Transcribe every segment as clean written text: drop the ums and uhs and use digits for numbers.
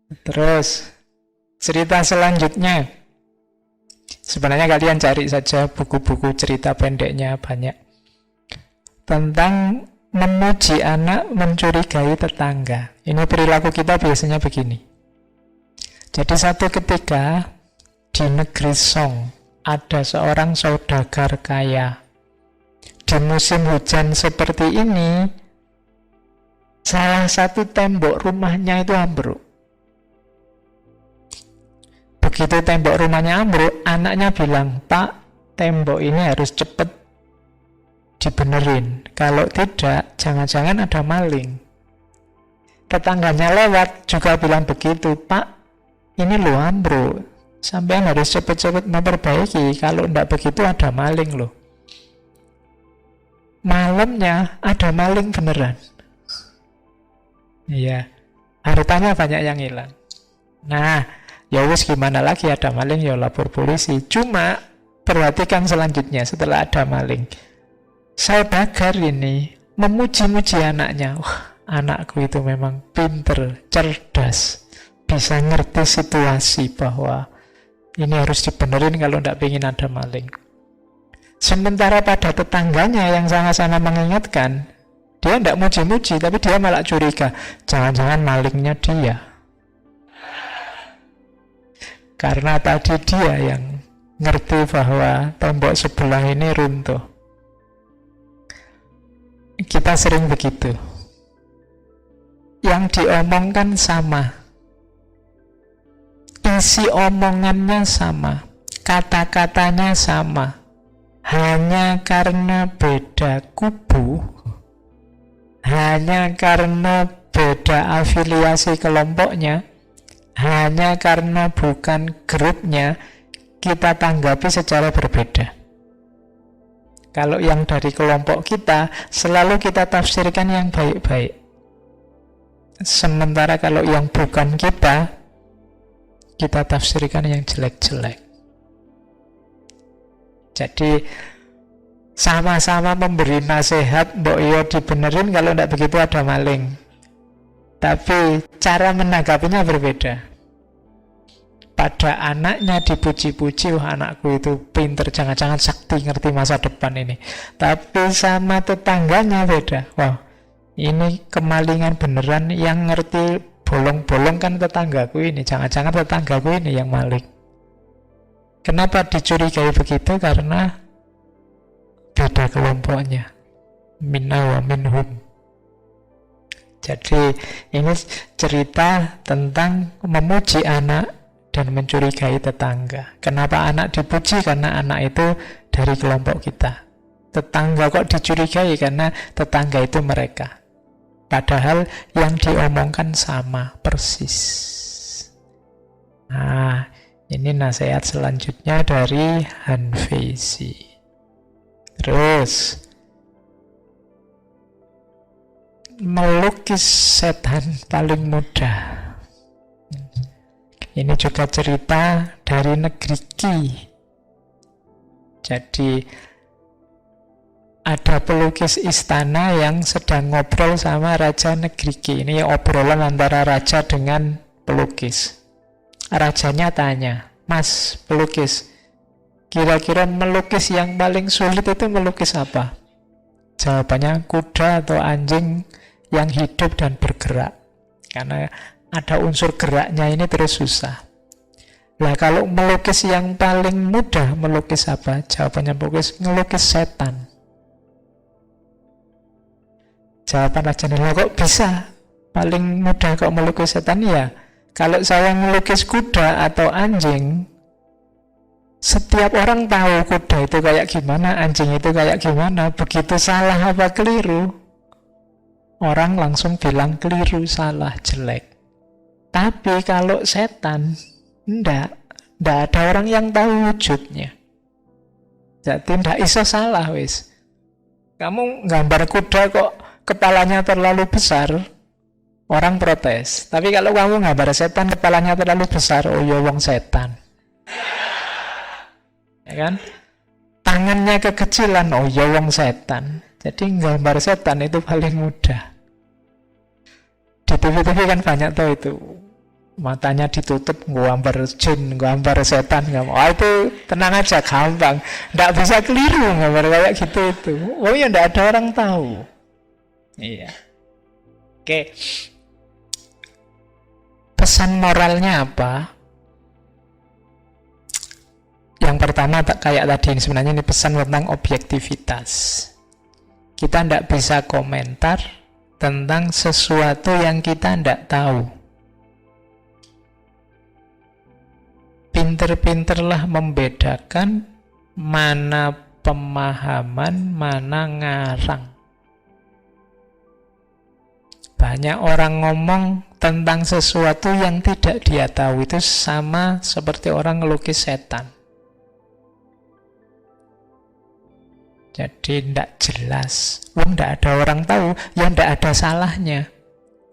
Terus cerita selanjutnya, sebenarnya kalian cari saja buku-buku cerita pendeknya, banyak. Tentang memuji anak, mencurigai tetangga. Ini perilaku kita biasanya begini. Jadi satu ketika di negeri Song ada seorang saudagar kaya. Di musim hujan seperti ini, salah satu tembok rumahnya itu ambruk. Begitu tembok rumahnya ambruk, anaknya bilang, "Pak, tembok ini harus cepat dibenerin. Kalau tidak, jangan-jangan ada maling." Tetangganya lewat juga bilang begitu, "Pak, ini lo ambruk. Sampean harus cepat-cepat memperbaiki. Kalau tidak begitu ada maling loh." Malamnya ada maling beneran. Iya, hartanya banyak yang hilang. Nah, ya wis gimana lagi, ada maling ya lapor polisi. Cuma perhatikan selanjutnya setelah ada maling. Saudagar ini memuji-muji anaknya. Wah, anakku itu memang pinter, cerdas, bisa ngerti situasi bahwa ini harus dibenerin kalau tidak ingin ada maling. Sementara pada tetangganya yang sama-sama mengingatkan, dia tidak muji-muji, tapi dia malah curiga. Jangan-jangan malingnya dia. Karena tadi dia yang ngerti bahwa tembok sebelah ini runtuh. Kita sering begitu. Yang diomongkan sama. Isi omongannya sama. Kata-katanya sama. Hanya karena beda kubu, hanya karena beda afiliasi kelompoknya, hanya karena bukan grupnya, kita tanggapi secara berbeda. Kalau yang dari kelompok kita, selalu kita tafsirkan yang baik-baik. Sementara kalau yang bukan kita tafsirkan yang jelek-jelek. Jadi sama-sama memberi nasihat, mbok yo dibenerin kalau tidak begitu ada maling. Tapi cara menanggapinya berbeda. Pada anaknya dipuji-puji, wah anakku itu pinter, jangan-jangan sakti, ngerti masa depan ini. Tapi sama tetangganya beda. Wah, ini kemalingan beneran, yang ngerti bolong-bolong kan tetanggaku ini, jangan-jangan tetanggaku ini yang maling. Kenapa dicurigai begitu? Karena beda kelompoknya. Minna wa minhum. Jadi ini cerita tentang memuji anak dan mencurigai tetangga. Kenapa anak dipuji? Karena anak itu dari kelompok kita. Tetangga kok dicurigai? Karena tetangga itu mereka. Padahal yang diomongkan sama persis. Nah, ini nasihat selanjutnya dari Han Feizi. Terus, melukis setan paling mudah. Ini juga cerita dari negeri Qi. Jadi, ada pelukis istana yang sedang ngobrol sama raja negeri Qi. Ini obrolan antara raja dengan pelukis. Rajanya tanya, "Mas pelukis, kira-kira melukis yang paling sulit itu melukis apa?" Jawabannya, kuda atau anjing yang hidup dan bergerak. Karena ada unsur geraknya ini terus susah. Nah, kalau melukis yang paling mudah, melukis apa? Jawabannya melukis setan. Jawaban rajanya, kok bisa? Paling mudah kok melukis setan? Ya, kalau saya melukis kuda atau anjing, setiap orang tahu kuda itu kayak gimana, anjing itu kayak gimana. Begitu salah apa keliru, orang langsung bilang keliru, salah, jelek. Tapi kalau setan, enggak ada orang yang tahu wujudnya. Jadi enggak iso salah wis. Kamu gambar kuda kok kepalanya terlalu besar, orang protes. Tapi kalau kamu gambar setan kepalanya terlalu besar, oh ya wong setan. Ya kan? Tangannya kekecilan, oh ya wong setan. Jadi gambar setan itu paling mudah. Di TV-TV kan banyak tuh itu. matanya ditutup, gambar jin, gambar setan, itu tenang aja, gampang. Nggak bisa keliru gambar kayak gitu itu. Oh ya, nggak ada orang tahu. Iya. Oke. Pesan moralnya apa? Yang pertama kayak tadi, sebenarnya ini pesan tentang objektivitas. Kita tidak bisa komentar tentang sesuatu yang kita tidak tahu. Pinter-pinterlah membedakan mana pemahaman, mana ngarang. Banyak orang ngomong tentang sesuatu yang tidak dia tahu, itu sama seperti orang ngelukis setan. Jadi tidak jelas. Tidak ada orang tahu, ya tidak ada salahnya.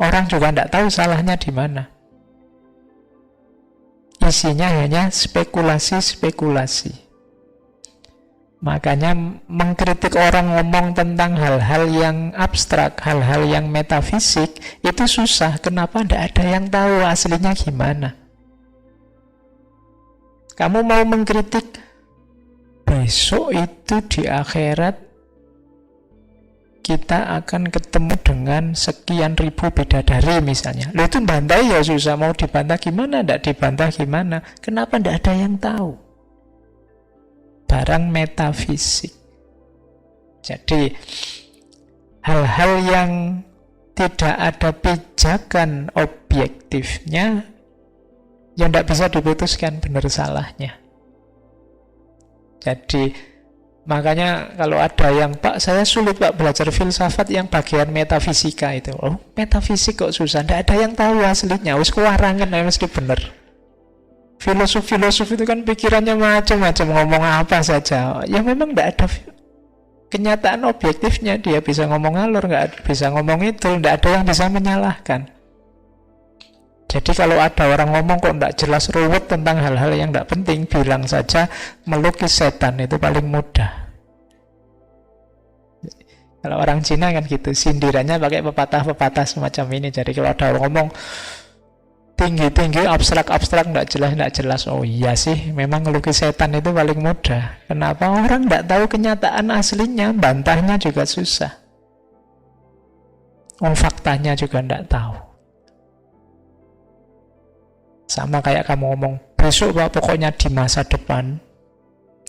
Orang juga tidak tahu salahnya di mana. Isinya hanya spekulasi-spekulasi. Makanya mengkritik orang ngomong tentang hal-hal yang abstrak, hal-hal yang metafisik, itu susah. Kenapa? Tidak ada yang tahu aslinya gimana. Kamu mau mengkritik besok itu di akhirat kita akan ketemu dengan sekian ribu bidadari misalnya. Loh, itu bantah ya susah. Mau dibantah gimana? Tidak dibantah gimana? Kenapa tidak ada yang tahu? Barang metafisik. Jadi hal-hal yang tidak ada pijakan objektifnya, yang tidak bisa diputuskan benar salahnya. Jadi makanya kalau ada yang, Pak saya sulit Pak belajar filsafat yang bagian metafisika itu. Oh, metafisik kok susah, tidak ada yang tahu aslinya. Wis kuwarangan ya mesti bener. Filosof itu kan pikirannya macam-macam, ngomong apa saja. Ya memang tidak ada kenyataan objektifnya. Dia bisa ngomong alur, nggak bisa ngomong itu, tidak ada yang bisa menyalahkan. Jadi kalau ada orang ngomong kok tidak jelas, ruwet tentang hal-hal yang tidak penting, bilang saja melukis setan, itu paling mudah. Kalau orang Cina kan gitu, sindirannya pakai pepatah-pepatah semacam ini. Jadi kalau ada orang ngomong tinggi-tinggi, abstrak-abstrak, tidak jelas. Oh iya sih, memang melukis setan itu paling mudah. Kenapa? Orang tidak tahu kenyataan aslinya, bantahnya juga susah. Faktanya juga tidak tahu. Sama kayak kamu ngomong, besok Pak pokoknya di masa depan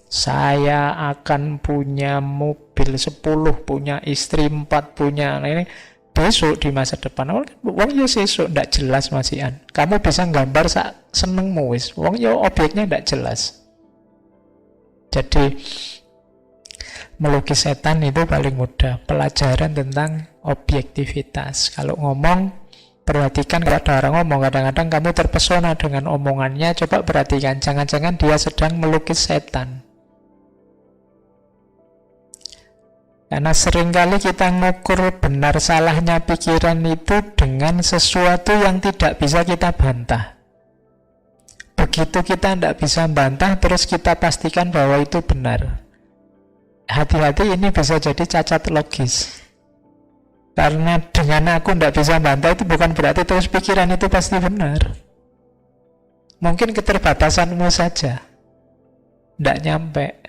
saya akan punya mobil 10, punya istri 4, punya ini. Besok di masa depan, wong yo sesuk ndak jelas masihan. Kamu bisa gambar sak senengmu wis. Wong yo objeknya ndak jelas. Jadi melukis setan itu paling mudah. Pelajaran tentang objektivitas. Kalau ngomong, perhatikan kalau ada orang ngomong, kadang-kadang kamu terpesona dengan omongannya, coba perhatikan, jangan-jangan dia sedang melukis setan. Karena seringkali kita ngukur benar salahnya pikiran itu dengan sesuatu yang tidak bisa kita bantah. Begitu kita tidak bisa bantah, terus kita pastikan bahwa itu benar. Hati-hati, ini bisa jadi cacat logis. Karena dengan aku tidak bisa bantah itu bukan berarti terus pikiran itu pasti benar. Mungkin keterbatasanmu saja, tidak nyampe.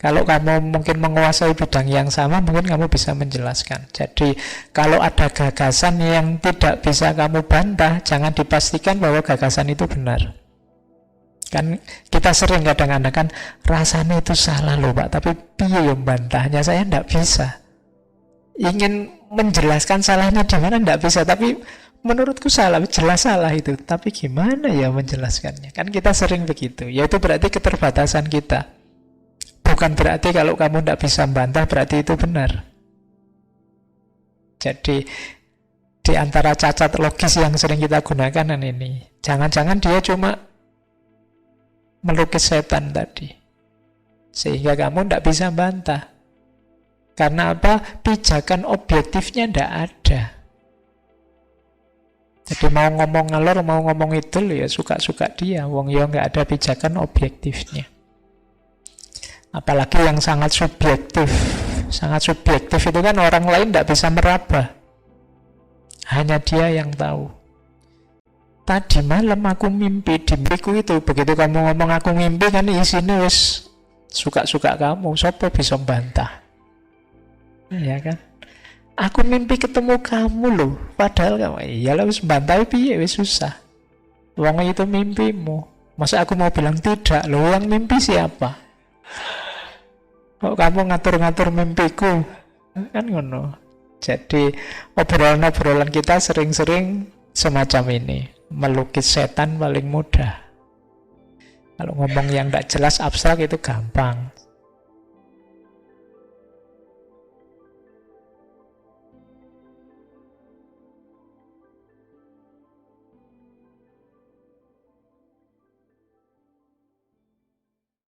Kalau kamu mungkin menguasai bidang yang sama, mungkin kamu bisa menjelaskan. Jadi kalau ada gagasan yang tidak bisa kamu bantah, jangan dipastikan bahwa gagasan itu benar. Kan kita sering kadang-kadang kan rasanya itu salah loh Pak, tapi piye yang bantahnya, saya tidak bisa. Ingin menjelaskan salahnya di mana tidak bisa, tapi menurutku salah, jelas salah itu. Tapi gimana ya menjelaskannya? Kan kita sering begitu. Ya itu berarti keterbatasan kita. Bukan berarti kalau kamu tidak bisa bantah berarti itu benar. Jadi di antara cacat logis yang sering kita gunakan ini, jangan-jangan dia cuma melukis setan tadi, sehingga kamu tidak bisa bantah. Karena apa? Pijakan objektifnya tidak ada. Jadi mau ngomong ngalor, mau ngomong itu ya suka-suka dia. Wong ya nggak ada pijakan objektifnya. Apalagi yang sangat subjektif. Sangat subjektif itu kan orang lain tidak bisa meraba. Hanya dia yang tahu. tadi malam aku mimpi, di mimpiku itu begitu kamu ngomong aku mimpi kan isinya wis suka-suka kamu, siapa bisa bantah, ya kan? Aku mimpi ketemu kamu loh, padahal kamu iyalah wis bantah piye wis susah. Wong itu mimpimu, masa aku mau bilang tidak loh, yang mimpi siapa? Kok kamu ngatur-ngatur mimpiku? Kan ngono. Jadi obrolan-obrolan kita sering-sering semacam ini. Melukis setan paling mudah. Kalau ngomong yang tidak jelas abstrak itu gampang.